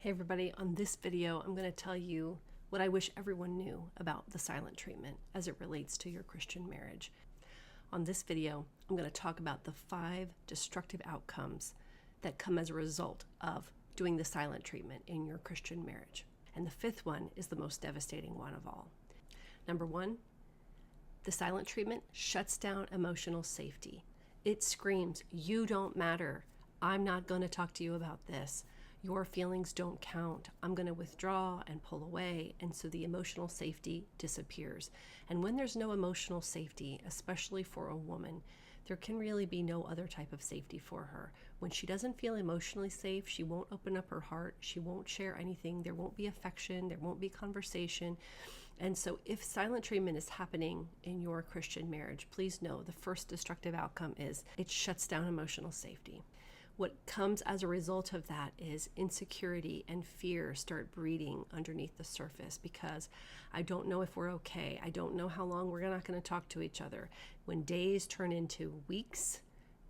Hey everybody, on this video I'm going to tell you what I wish everyone knew about the silent treatment as it relates to your Christian marriage. On this video, I'm going to talk about the 5 destructive outcomes that come as a result of doing the silent treatment in your Christian marriage. And the 5th one is the most devastating one of all. Number 1, the silent treatment shuts down emotional safety. It screams, "You don't matter. I'm not going to talk to you about this. Your feelings don't count. I'm going to withdraw and pull away." And so the emotional safety disappears. And when there's no emotional safety, especially for a woman, there can really be no other type of safety for her. When she doesn't feel emotionally safe, she won't open up her heart. She won't share anything. There won't be affection. There won't be conversation. And so if silent treatment is happening in your Christian marriage, please know the first destructive outcome is it shuts down emotional safety. What comes as a result of that is insecurity and fear start breeding underneath the surface because I don't know if we're okay. I don't know how long we're not going to talk to each other. When days turn into weeks,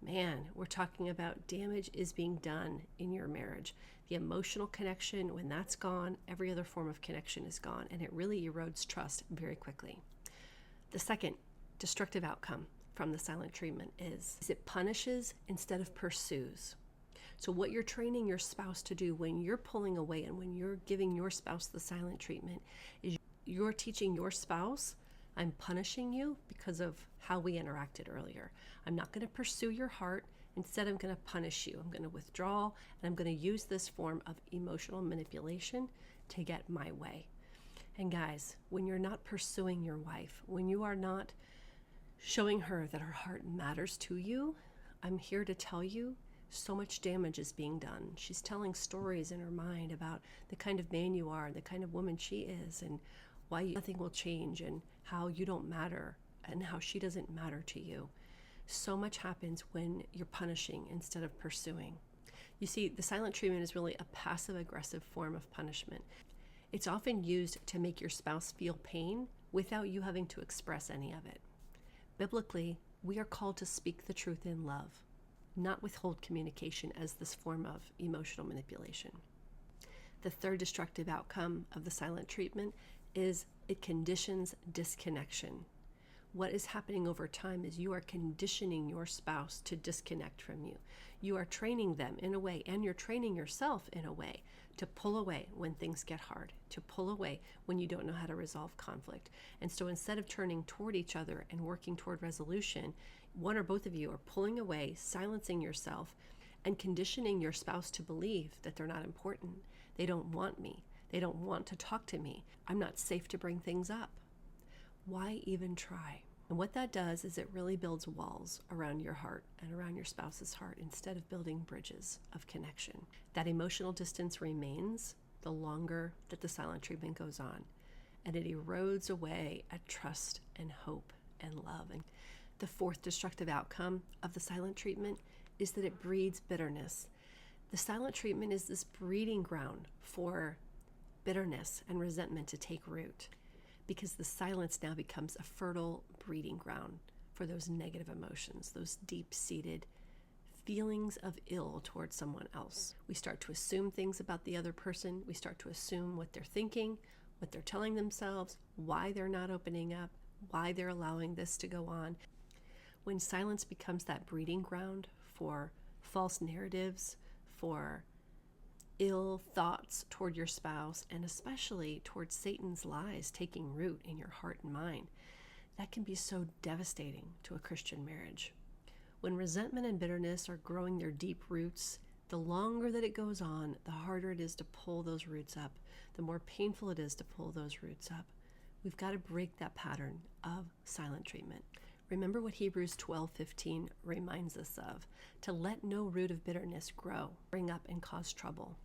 man, we're talking about damage is being done in your marriage. The emotional connection, when that's gone, every other form of connection is gone, and it really erodes trust very quickly. The second destructive outcome from the silent treatment is it punishes instead of pursues. So what you're training your spouse to do when you're pulling away and when you're giving your spouse the silent treatment is you're teaching your spouse, I'm punishing you because of how we interacted earlier. I'm not going to pursue your heart. Instead, I'm going to punish you. I'm going to withdraw, and I'm going to use this form of emotional manipulation to get my way. And guys, when you're not pursuing your wife, when you are not showing her that her heart matters to you, I'm here to tell you so much damage is being done. She's telling stories in her mind about the kind of man you are, the kind of woman she is, and why nothing will change, and how you don't matter, and how she doesn't matter to you. So much happens when you're punishing instead of pursuing. You see, the silent treatment is really a passive-aggressive form of punishment. It's often used to make your spouse feel pain without you having to express any of it. Biblically, we are called to speak the truth in love, not withhold communication as this form of emotional manipulation. The third destructive outcome of the silent treatment is it conditions disconnection. What is happening over time is you are conditioning your spouse to disconnect from you. You are training them in a way, and you're training yourself in a way, to pull away when things get hard, to pull away when you don't know how to resolve conflict. And so instead of turning toward each other and working toward resolution, one or both of you are pulling away, silencing yourself, and conditioning your spouse to believe that they're not important. They don't want me. They don't want to talk to me. I'm not safe to bring things up. Why even try? And what that does is it really builds walls around your heart and around your spouse's heart instead of building bridges of connection. That emotional distance remains the longer that the silent treatment goes on, and it erodes away at trust and hope and love. And the fourth destructive outcome of the silent treatment is that it breeds bitterness. The silent treatment is this breeding ground for bitterness and resentment to take root, because the silence now becomes a fertile breeding ground for those negative emotions, those deep-seated feelings of ill towards someone else. We start to assume things about the other person. We start to assume what they're thinking, what they're telling themselves, why they're not opening up, why they're allowing this to go on. When silence becomes that breeding ground for false narratives, for ill thoughts toward your spouse, and especially towards Satan's lies taking root in your heart and mind, that can be so devastating to a Christian marriage. When resentment and bitterness are growing their deep roots, the longer that it goes on, the harder it is to pull those roots up, the more painful it is to pull those roots up. We've got to break that pattern of silent treatment. Remember what Hebrews 12:15 reminds us of, to let no root of bitterness grow, bring up, and cause trouble.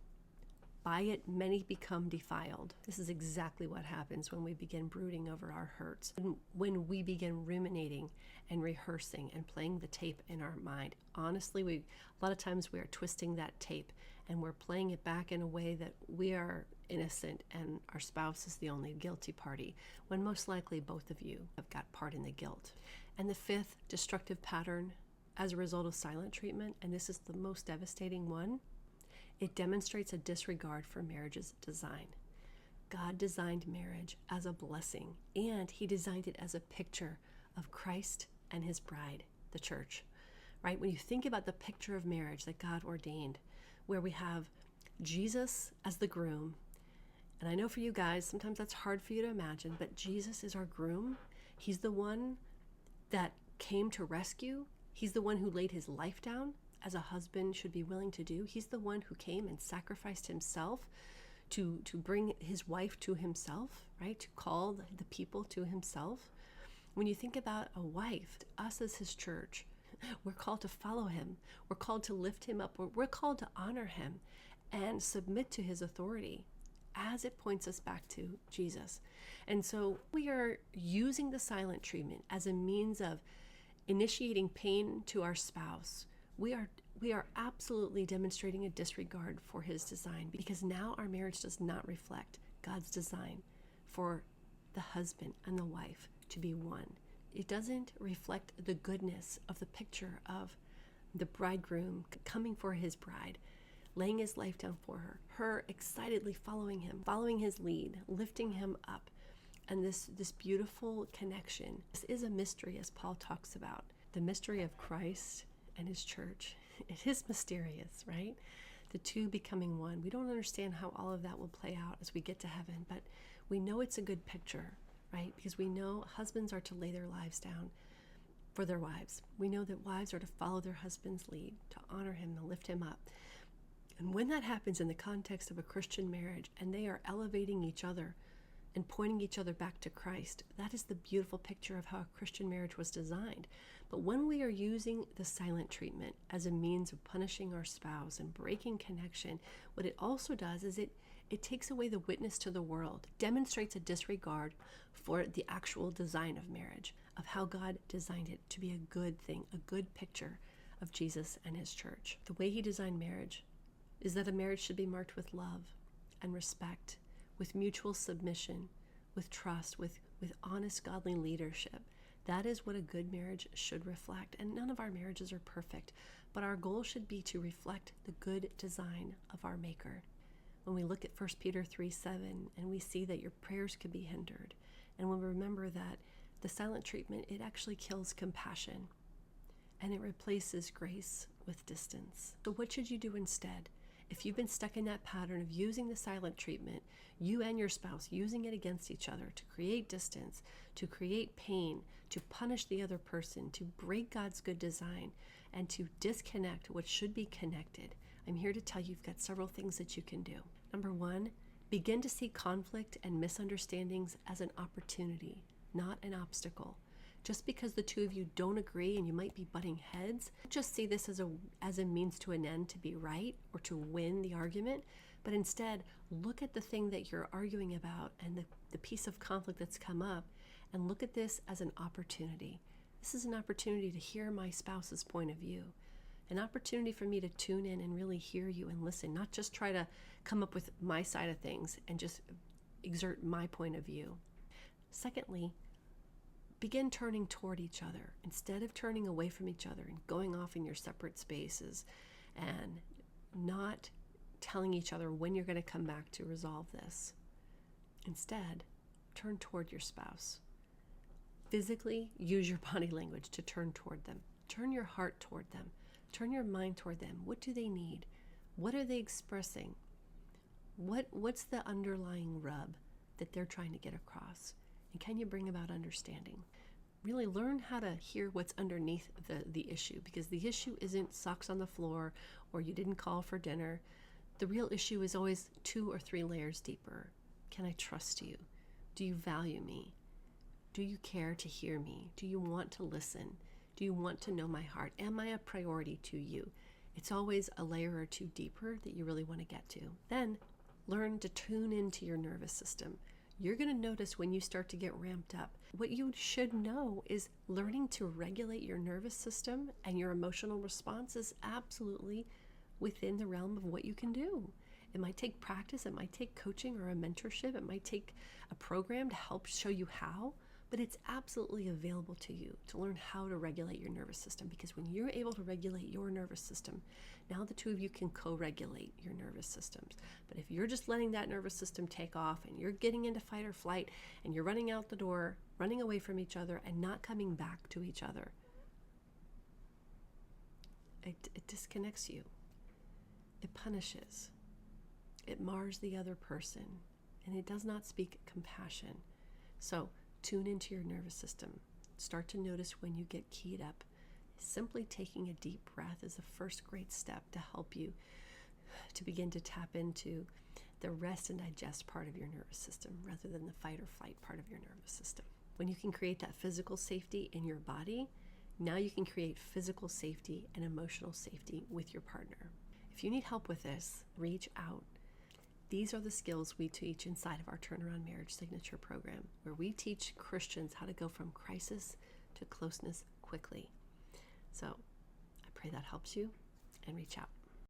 By it, many become defiled. This is exactly what happens when we begin brooding over our hurts. When we begin ruminating and rehearsing and playing the tape in our mind. Honestly, a lot of times we are twisting that tape and we're playing it back in a way that we are innocent and our spouse is the only guilty party, when most likely both of you have got part in the guilt. And the fifth destructive pattern as a result of silent treatment, and this is the most devastating one, It demonstrates a disregard for marriage's design. God designed marriage as a blessing, and he designed it as a picture of Christ and his bride, the church, right? When you think about the picture of marriage that God ordained, where we have Jesus as the groom, and I know for you guys, sometimes that's hard for you to imagine, but Jesus is our groom. He's the one that came to rescue. He's the one who laid his life down, as a husband should be willing to do. He's the one who came and sacrificed himself to bring his wife to himself, right? To call the people to himself. When you think about a wife, us as his church, we're called to follow him. We're called to lift him up. We're called to honor him and submit to his authority as it points us back to Jesus. And so we are using the silent treatment as a means of initiating pain to our spouse. We are absolutely demonstrating a disregard for his design, because now our marriage does not reflect God's design for the husband and the wife to be one. It doesn't reflect the goodness of the picture of the bridegroom coming for his bride, laying his life down for her excitedly following him, following his lead, lifting him up, and this beautiful connection. This is a mystery, as Paul talks about, the mystery of Christ and his church. It is mysterious, right? The two becoming one. We don't understand how all of that will play out as we get to heaven, but we know it's a good picture, right? Because we know husbands are to lay their lives down for their wives. We know that wives are to follow their husband's lead, to honor him, to lift him up. And when that happens in the context of a Christian marriage, and they are elevating each other and pointing each other back to Christ, that is the beautiful picture of how a Christian marriage was designed. But when we are using the silent treatment as a means of punishing our spouse and breaking connection, what it also does is it takes away the witness to the world, demonstrates a disregard for the actual design of marriage, of how God designed it to be a good thing, a good picture of Jesus and his church. The way he designed marriage is that a marriage should be marked with love and respect, with mutual submission, with trust, with honest, godly leadership. That is what a good marriage should reflect. And none of our marriages are perfect, but our goal should be to reflect the good design of our Maker. When we look at 1 Peter 3:7, and we see that your prayers could be hindered, and when we remember that the silent treatment, it actually kills compassion, and it replaces grace with distance. So what should you do instead? If you've been stuck in that pattern of using the silent treatment, you and your spouse using it against each other to create distance, to create pain, to punish the other person, to break God's good design, and to disconnect what should be connected, I'm here to tell you you've got several things that you can do. Number one, begin to see conflict and misunderstandings as an opportunity, not an obstacle. Just because the two of you don't agree and you might be butting heads, don't just see this as a means to an end to be right or to win the argument, but instead look at the thing that you're arguing about and the piece of conflict that's come up, and look at this as an opportunity. This is an opportunity to hear my spouse's point of view, an opportunity for me to tune in and really hear you and listen, not just try to come up with my side of things and just exert my point of view. Secondly, begin turning toward each other instead of turning away from each other and going off in your separate spaces and not telling each other when you're going to come back to resolve this. Instead, turn toward your spouse. Physically use your body language to turn toward them. Turn your heart toward them. Turn your mind toward them. What do they need? What are they expressing? What's the underlying rub that they're trying to get across? And can you bring about understanding? Really learn how to hear what's underneath the issue, because the issue isn't socks on the floor or you didn't call for dinner. The real issue is always 2 or 3 layers deeper. Can I trust you? Do you value me? Do you care to hear me? Do you want to listen? Do you want to know my heart? Am I a priority to you? It's always a layer or 2 deeper that you really want to get to. Then learn to tune into your nervous system. You're going to notice when you start to get ramped up. What you should know is learning to regulate your nervous system and your emotional response is absolutely within the realm of what you can do. It might take practice, it might take coaching or a mentorship, it might take a program to help show you how, But it's absolutely available to you to learn how to regulate your nervous system, because when you're able to regulate your nervous system, now the two of you can co-regulate your nervous systems. But if you're just letting that nervous system take off and you're getting into fight or flight and you're running out the door, running away from each other and not coming back to each other, it disconnects you. It punishes. It mars the other person, and it does not speak compassion. So tune into your nervous system. Start to notice when you get keyed up. Simply taking a deep breath is the first great step to help you to begin to tap into the rest and digest part of your nervous system rather than the fight or flight part of your nervous system. When you can create that physical safety in your body, now you can create physical safety and emotional safety with your partner. If you need help with this, reach out. These are the skills we teach inside of our Turnaround Marriage Signature Program, where we teach Christians how to go from crisis to closeness quickly. So I pray that helps you, and reach out.